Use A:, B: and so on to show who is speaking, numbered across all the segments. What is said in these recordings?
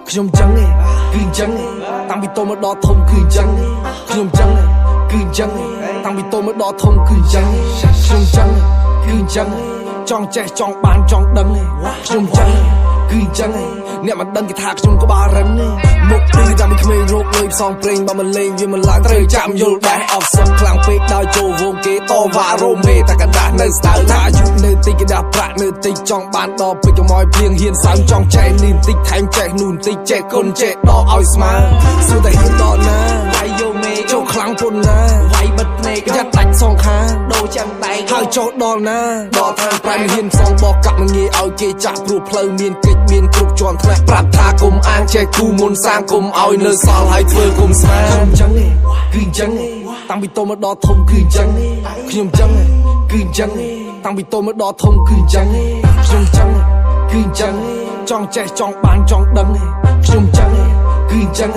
A: ខ្ញុំចឹងឯងគឺចឹងឯងតាំងពីតូចមកដល់ធំគឺចឹងខ្ញុំចឹងឯងគឺចឹងឯងតាំងពីតូចមកដល់ធំគឺចឹងខ្ញុំចឹងគឺចឹងចង់ចេះចង់បានចង់ដឹងខ្ញុំចឹងគឺចឹងឯងអ្នកមិនដឹងគេថាខ្ញុំក្បាលរឹងមុខពីតាមពីក្មេងរោគលុយផ្សងព្រេងបើមិនលេងវាមិនឡើងត្រូវចាំយល់ដែរអបសឹកខ្លាំងពេកដល់ចូលវងគេតវ៉ារ៉ូមេតែកណ្ដាស់នៅស្ដៅថាអាយុនៅតិចកណ្ដាស់ប្រាក់នៅតិចចង់បានដល់ពេកកុំឲ្យភ្លៀងហ៊ានសើមចង់ចែកនេះតិចថែមចេះនោះតិចចេះគុណចេះដល់ឲ្យស្មើសួរតែហ៊ានដល់ណាវាយយកមេចូលខ្លាំងពុនណាវាយបិទភ្នែកយ៉ាត់ដាច់សងខាងដូរចាំដៃហើយចូលដល់ណាដល់ខាងប្រែហ៊ានផ្សងបោះកាប់មិនងាយឲ្យគេចាស់ព្រោះផ្លូវមានកិច្ចមានគ្រប់ជាន់ថ្នាក់ប្រាប់ថាគុំអាងចេះគូមុនសាងគុំឲ្យនៅសល់ហើយធ្វើគុំស្មានខ្ញុំចឹងឯងគឺចឹងឯងតាំងពីតូចមកដល់ធំគឺចឹងខ្ញុំចឹងឯងគឺចឹងឯងតាំងពីតូចមកដល់ធំគឺចឹងខ្ញុំចឹងគឺចឹងចង់ចេះចង់បានចង់ដឹងខ្ញុំចឹងគឺចឹង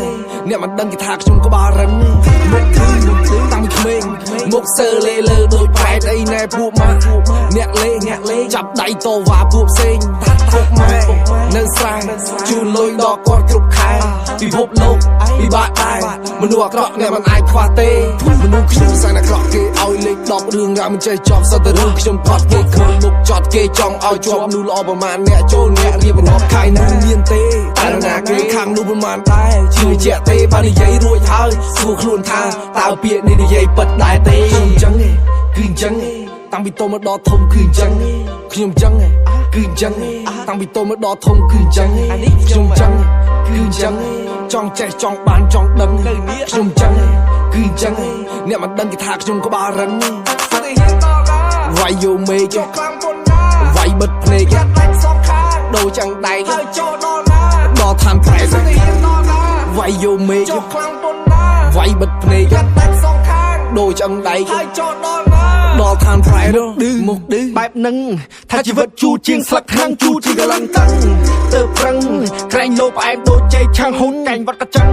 A: អ្នកមិនដឹងគេថាខ្ញុំក្បាលរឹងមុខគឺតាំងពីក្មេងមុខសើលេលើដូចប្រែតអីណែពួកម៉ាក់អ្នកលេងចាប់ដៃតវ៉ាពួកផ្សេងពុកម៉ែនៅស្រែជូនលុយដល់គាត់គ្រប់ខែពិភពលោកពិបាកដែរមនុស្សអាក្រក់អ្នកមិនអាចខ្វះទេមនុស្សខ្ញុំសែនអាក្រក់គេឲ្យលេខ10រឿងរ៉ាវមិនចេះចប់សត្វតែរឿងខ្ញុំផាត់គេខ្លួនមុខចត់គេចង់ឲ្យជាប់មនុស្សល្អប្រមាណអ្នកចូលអ្នករៀបបង្កប់ខៃណាមានទេតែណាគេខាងនោះប្រមាណដែរជឿជាក់ទេបាននិយាយរួចហើយសួរខ្លួនថាតើពាក្យនេះនិយាយពិតដែរទេខ្ញុំចឹងគឺចឹងតាំងពីតូចមកដល់ធំគឺចឹងខ្ញុំចឹងគឺចឹងតាំងពីតូចមកដល់ធំគឺចឹងខ្ញុំចឹងគឺចឹងចង់ចេះចង់បានចង់ដឹងខ្ញុំចឹងគឺចឹងអ្នកមិនដឹងគេថាខ្ញុំក្បាលរឹងវាយយកមេចុះខ្លាំងពុនណាវាយបិទភ្នែកយ៉ាត់ដាច់សងខាងដូរចាំងដៃហើយចូលដល់ណាដល់ឋានប្រែវាយយកមេចុះខ្លាំងពុនណាវាយបិទភ្នែកយ៉ាត់ដាច់សងខាងដូរចាំងដៃហើយចូលដល់ណាដល់ឋានប្រែឌឺមុខឌឺបែបនឹងថាជីវិតជូរជាងស្លឹកខាងជូរជាងកលឹងតឹងទៅប្រឹងក្រែងលោផ្អែមដូចចេកឆាំងហ៊ុនកាញ់វត្តកញ្ចឹង